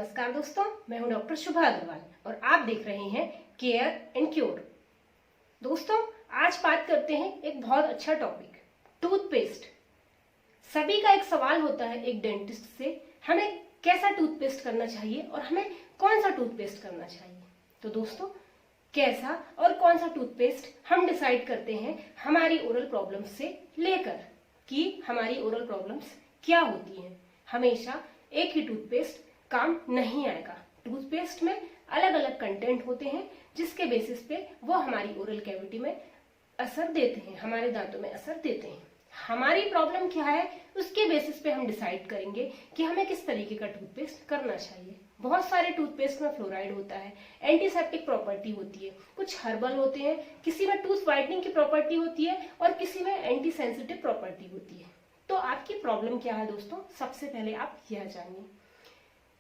नमस्कार दोस्तों, मैं हूं डॉक्टर शुभा अग्रवाल और आप देख रहे हैं केयर एंड क्योर। दोस्तों, आज बात करते हैं एक बहुत अच्छा टॉपिक, टूथपेस्ट। सभी का एक सवाल होता है एक डेंटिस्ट से, हमें कैसा टूथपेस्ट करना चाहिए और हमें कौन सा टूथपेस्ट करना चाहिए। तो दोस्तों, कैसा और कौन सा टूथपेस्ट हम डिसाइड करते हैं हमारी ओरल प्रॉब्लम्स से लेकर कि हमारी ओरल प्रॉब्लम्स क्या होती हैं। हमेशा एक ही टूथपेस्ट काम नहीं आएगा। टूथपेस्ट में अलग अलग कंटेंट होते हैं जिसके बेसिस पे वो हमारी ओरल कैविटी में असर देते हैं, हमारे दांतों में असर देते हैं। हमारी प्रॉब्लम क्या है उसके बेसिस पे हम डिसाइड करेंगे कि हमें किस तरीके का टूथपेस्ट करना चाहिए। बहुत सारे टूथपेस्ट में फ्लोराइड होता है, एंटीसेप्टिक प्रॉपर्टी होती है, कुछ हर्बल होते हैं, किसी में टूथ व्हाइटनिंग की प्रॉपर्टी होती है और किसी में एंटी सेंसिटिव प्रॉपर्टी होती है। तो आपकी प्रॉब्लम क्या है दोस्तों, सबसे पहले आप यह जानिए।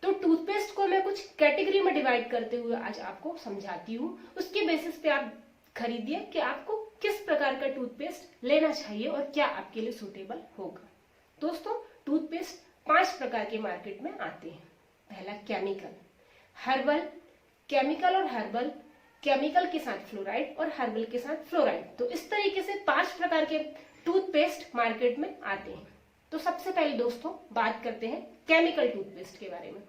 तो टूथपेस्ट को मैं कुछ कैटेगरी में डिवाइड करते हुए आज आपको समझाती हूँ। उसके बेसिस पे आप खरीदिए कि आपको किस प्रकार का टूथपेस्ट लेना चाहिए और क्या आपके लिए सूटेबल होगा। दोस्तों, टूथपेस्ट 5 प्रकार के मार्केट में आते हैं। पहला केमिकल, हर्बल, केमिकल और हर्बल, केमिकल के साथ फ्लोराइड और हर्बल के साथ फ्लोराइड। तो इस तरीके से 5 प्रकार के टूथपेस्ट मार्केट में आते हैं। तो सबसे पहले दोस्तों बात करते हैं केमिकल टूथपेस्ट के बारे में।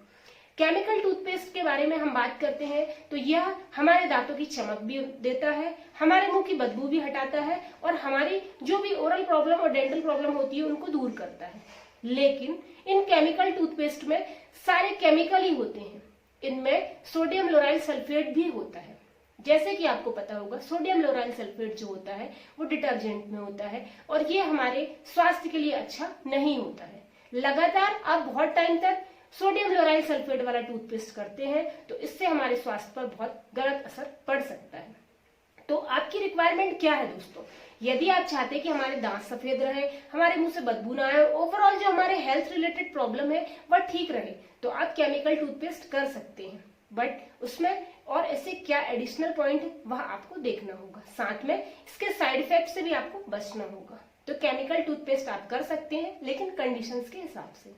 केमिकल टूथपेस्ट के बारे में हम बात करते हैं तो यह हमारे दांतों की चमक भी देता है, हमारे मुंह की बदबू भी हटाता है और हमारी जो भी ओरल प्रॉब्लम और डेंटल प्रॉब्लम होती है उनको दूर करता है। लेकिन इन केमिकल टूथपेस्ट में सारे केमिकल ही होते हैं। इनमें सोडियम लोराइल सल्फेट भी होता है। जैसे कि आपको पता होगा, सोडियम लोराइल सल्फेट जो होता है वो डिटर्जेंट में होता है और ये हमारे स्वास्थ्य के लिए अच्छा नहीं होता है। लगातार आप बहुत टाइम तक सोडियम लोराइल सल्फेट वाला टूथपेस्ट करते हैं तो इससे हमारे स्वास्थ्य पर बहुत गलत असर पड़ सकता है। तो आपकी रिक्वायरमेंट क्या है दोस्तों? यदि आप चाहते हैं कि हमारे दांत सफेद रहे, हमारे मुंह से बदबू ना आए, ओवरऑल जो हमारे हेल्थ रिलेटेड प्रॉब्लम है वह ठीक रहे, तो आप केमिकल टूथपेस्ट कर सकते हैं। बट उसमें और ऐसे क्या एडिशनल पॉइंट है वह आपको देखना होगा, साथ में इसके साइड इफेक्ट से भी आपको बचना होगा। तो केमिकल टूथपेस्ट आप कर सकते हैं लेकिन कंडीशंस के हिसाब से।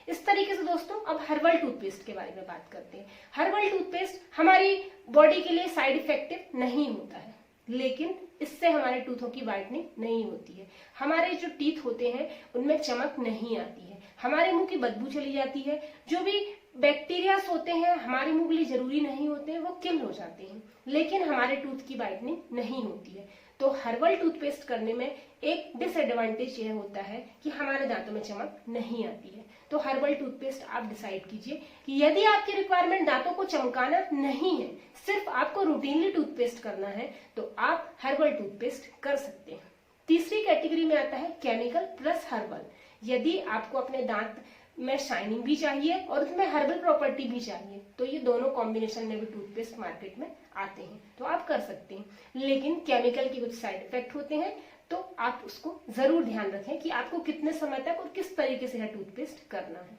इस तरीके से दोस्तों अब हर्बल टूथपेस्ट के बारे में बात करते हैं। हर्बल टूथपेस्ट हमारी बॉडी के लिए साइड इफेक्टिव नहीं होता है, लेकिन इससे हमारे टूथों की व्हाइटनिंग नहीं होती है, हमारे जो टीथ होते हैं उनमें चमक नहीं आती है, हमारे मुंह की बदबू चली जाती है, जो भी बैक्टीरियास होते हैं हमारे मुंह के लिए जरूरी नहीं होते हैं वो किल हो जाते हैं, लेकिन हमारे टूथ की व्हाइटनिंग नहीं होती है। तो हर्बल टूथपेस्ट करने में एक डिसएडवांटेज यह होता है कि हमारे दांतों में चमक नहीं आती है। तो हर्बल टूथपेस्ट आप डिसाइड कीजिए कि यदि आपकी रिक्वायरमेंट दांतों को चमकाना नहीं है, सिर्फ आपको रूटीनली टूथपेस्ट करना है, तो आप हर्बल टूथपेस्ट कर सकते हैं। तीसरी कैटेगरी में आता है केमिकल प्लस हर्बल। यदि आपको अपने दांत में शाइनिंग भी चाहिए और उसमें हर्बल प्रॉपर्टी भी चाहिए तो ये दोनों कॉम्बिनेशन में भी टूथपेस्ट मार्केट में आते हैं, तो आप कर सकते हैं। लेकिन केमिकल के कुछ साइड इफेक्ट होते हैं, तो आप उसको जरूर ध्यान रखें कि आपको कितने समय तक और किस तरीके से यह टूथपेस्ट करना है।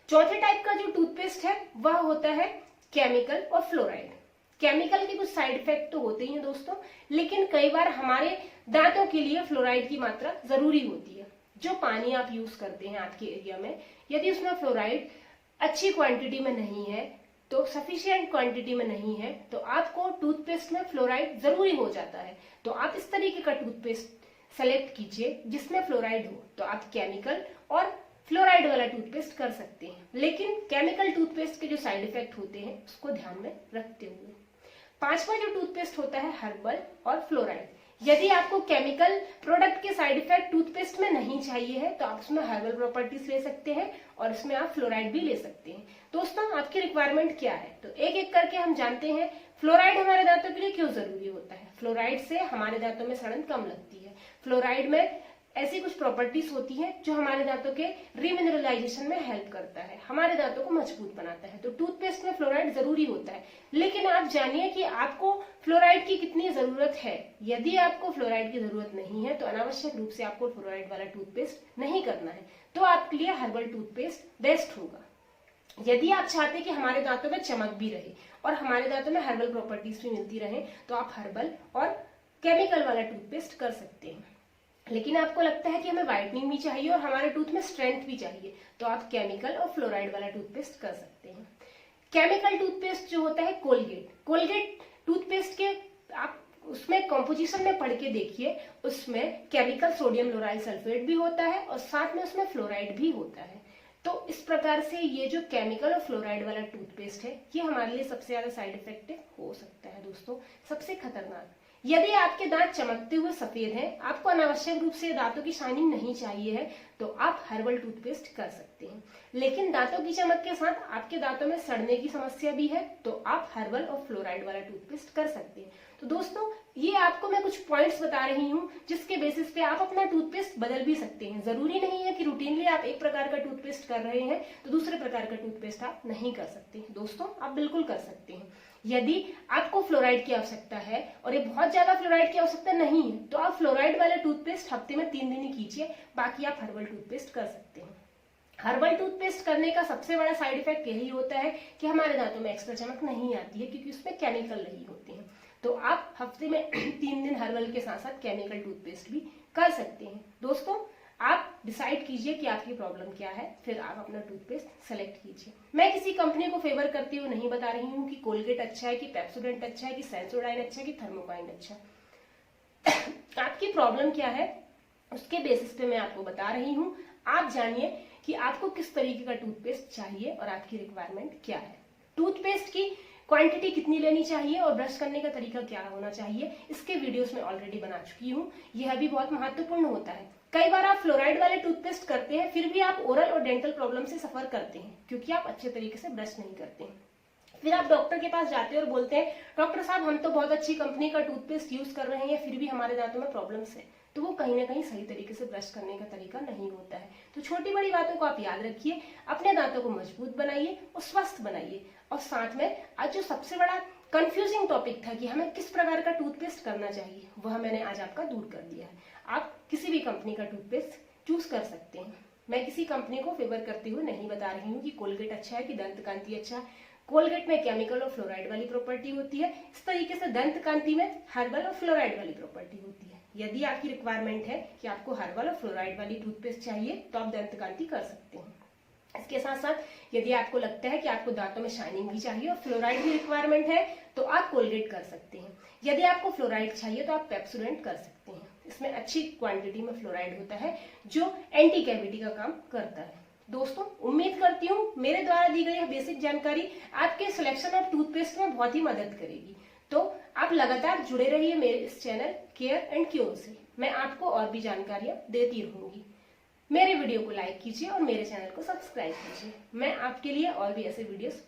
चौथे टाइप का जो टूथपेस्ट है वह होता है केमिकल और फ्लोराइड। केमिकल के कुछ साइड इफेक्ट तो होते ही हैं दोस्तों, लेकिन कई बार हमारे दांतों के लिए फ्लोराइड की मात्रा जरूरी होती है। जो पानी आप यूज करते हैं आपके एरिया में, यदि उसमें फ्लोराइड अच्छी क्वांटिटी में नहीं है, तो सफिशिएंट क्वांटिटी में नहीं है, तो आपको टूथपेस्ट में फ्लोराइड जरूरी हो जाता है। तो आप इस तरीके का टूथपेस्ट सेलेक्ट कीजिए जिसमें फ्लोराइड हो, तो आप केमिकल और फ्लोराइड वाला टूथपेस्ट कर सकते हैं। लेकिन केमिकल टूथपेस्ट के जो साइड इफेक्ट होते हैं उसको ध्यान में रखते हुए। पांचवा जो टूथपेस्ट होता है हर्बल और फ्लोराइड। यदि आपको केमिकल प्रोडक्ट के साइड इफेक्ट टूथपेस्ट में नहीं चाहिए है तो आप उसमें हर्बल प्रॉपर्टीज ले सकते हैं और इसमें आप फ्लोराइड भी ले सकते हैं। दोस्तों, आपकी रिक्वायरमेंट क्या है तो एक एक करके हम जानते हैं। फ्लोराइड हमारे दांतों के लिए क्यों जरूरी होता है? फ्लोराइड से हमारे दांतों में सड़न कम लगती है। फ्लोराइड में ऐसी कुछ प्रॉपर्टीज होती हैं जो हमारे दांतों के रीमिनरलाइजेशन में हेल्प करता है, हमारे दांतों को मजबूत बनाता है। तो टूथपेस्ट में फ्लोराइड जरूरी होता है, लेकिन आप जानिए कि आपको फ्लोराइड की कितनी जरूरत है। यदि आपको फ्लोराइड की जरूरत नहीं है तो अनावश्यक रूप से आपको फ्लोराइड वाला टूथपेस्ट नहीं करना है, तो आपके लिए हर्बल टूथपेस्ट बेस्ट होगा। यदि आप चाहते हैं कि हमारे दांतों में चमक भी रहे और हमारे दांतों में हर्बल प्रॉपर्टीज भी मिलती रहे, तो आप हर्बल और केमिकल वाला टूथपेस्ट कर सकते हैं। लेकिन आपको लगता है कि हमें व्हाइटनिंग भी चाहिए और हमारे टूथ में स्ट्रेंथ भी चाहिए, तो आप केमिकल और फ्लोराइड वाला टूथपेस्ट कर सकते हैं। केमिकल टूथपेस्ट जो होता है कोलगेट टूथपेस्ट के आप उसमें कॉम्पोजिशन में पढ़ के देखिए, उसमें केमिकल सोडियम लोराइल सल्फेट भी होता है और साथ में उसमें फ्लोराइड भी होता है। तो इस प्रकार से ये जो केमिकल और फ्लोराइड वाला टूथपेस्ट है, ये हमारे लिए सबसे ज्यादा साइड इफेक्टिव हो सकता है दोस्तों, सबसे खतरनाक। यदि आपके दांत चमकते हुए सफेद हैं, आपको अनावश्यक रूप से दांतों की शाइनिंग नहीं चाहिए है, तो आप हर्बल टूथपेस्ट कर सकते हैं। लेकिन दांतों की चमक के साथ आपके दांतों में सड़ने की समस्या भी है, तो आप हर्बल और फ्लोराइड वाला टूथपेस्ट कर सकते हैं। तो दोस्तों, ये आपको मैं कुछ पॉइंट्स बता रही हूँ जिसके बेसिस पे आप अपना टूथपेस्ट बदल भी सकते हैं। जरूरी नहीं है कि रूटीनली आप एक प्रकार का टूथपेस्ट कर रहे हैं तो दूसरे प्रकार का टूथपेस्ट आप नहीं कर सकते। दोस्तों, आप बिल्कुल कर सकते हैं। यदि आपको फ्लोराइड की आवश्यकता है और ये बहुत ज्यादा फ्लोराइड की आवश्यकता नहीं है, तो आप फ्लोराइड वाले टूथपेस्ट हफ्ते में 3 दिन ही कीजिए, बाकी आप हर्बल टूथपेस्ट कर सकते हैं। हर्बल टूथपेस्ट करने का सबसे बड़ा साइड इफेक्ट यही होता है कि हमारे दांतों में एक्स्ट्रा चमक नहीं आती है, क्योंकि उसमें केमिकल नहीं होते हैं। तो आप हफ्ते में 3 दिन हर्बल के साथ साथ केमिकल टूथपेस्ट भी कर सकते हैं। दोस्तों, आप डिसाइड कीजिए कि आपकी प्रॉब्लम क्या है, फिर आप अपना टूथपेस्ट सेलेक्ट कीजिए। मैं किसी कंपनी को फेवर करती हुई नहीं बता रही हूँ कि कोलगेट अच्छा है, कि पेप्सोडेंट अच्छा है, कि सेंसोडाइन अच्छा है, कि थर्मोकाइन अच्छा है। आपकी प्रॉब्लम क्या है उसके बेसिस पे मैं आपको बता रही हूँ। आप जानिए कि आपको किस तरीके का टूथपेस्ट चाहिए और आपकी रिक्वायरमेंट क्या है। टूथपेस्ट की क्वांटिटी कितनी लेनी चाहिए और ब्रश करने का तरीका क्या होना चाहिए, इसके वीडियोस में ऑलरेडी बना चुकी हूँ। यह भी बहुत महत्वपूर्ण होता है। कई बार आप फ्लोराइड वाले टूथपेस्ट करते हैं, फिर भी आप ओरल और डेंटल प्रॉब्लम से सफर करते हैं, क्योंकि आप अच्छे तरीके से ब्रश नहीं करते हैं। फिर आप डॉक्टर के पास जाते हैं और बोलते हैं, डॉक्टर साहब हम तो बहुत अच्छी कंपनी का टूथपेस्ट यूज कर रहे हैं, फिर भी हमारे दांतों में प्रॉब्लम्स है। तो वो कहीं ना कहीं सही तरीके से ब्रश करने का तरीका नहीं होता है। तो छोटी बड़ी बातों को आप याद रखिए, अपने दांतों को मजबूत बनाइए और स्वस्थ बनाइए। और साथ में आज जो सबसे बड़ा कंफ्यूजिंग टॉपिक था कि हमें किस प्रकार का टूथपेस्ट करना चाहिए, वह मैंने आज आपका दूर कर दिया है। आप किसी भी कंपनी का टूथपेस्ट चूज कर सकते हैं। मैं किसी कंपनी को फेवर करते हुए नहीं बता रही हूँ कि कोलगेट अच्छा है, कि दंत कांति अच्छा है। कोलगेट में केमिकल और फ्लोराइड वाली प्रॉपर्टी होती है, इस तरीके से दंत कांति में हर्बल और फ्लोराइड वाली प्रॉपर्टी होती है। यदि आपकी रिक्वायरमेंट है कि आपको हर्बल और फ्लोराइड वाली टूथपेस्ट चाहिए, तो आप दंत कांति कर सकते हैं। इसके साथ साथ यदि आपको लगता है कि आपको दांतों में शाइनिंग भी चाहिए और फ्लोराइड भी रिक्वायरमेंट है, तो आप कोलगेट कर सकते हैं। यदि आपको फ्लोराइड चाहिए तो आप पेप्सोडेंट कर सकते हैं। इसमें अच्छी क्वांटिटी में फ्लोराइड होता है जो एंटी कैविटी का काम करता है। दोस्तों, उम्मीद करती हूँ मेरे द्वारा दी गई बेसिक जानकारी आपके सिलेक्शन ऑफ टूथपेस्ट में बहुत ही मदद करेगी। तो आप लगातार जुड़े रहिए मेरे इस चैनल केयर एंड क्योर से। मैं आपको और भी जानकारियां देती रहूंगी। मेरे वीडियो को लाइक कीजिए और मेरे चैनल को सब्सक्राइब कीजिए। मैं आपके लिए और भी ऐसे वीडियोस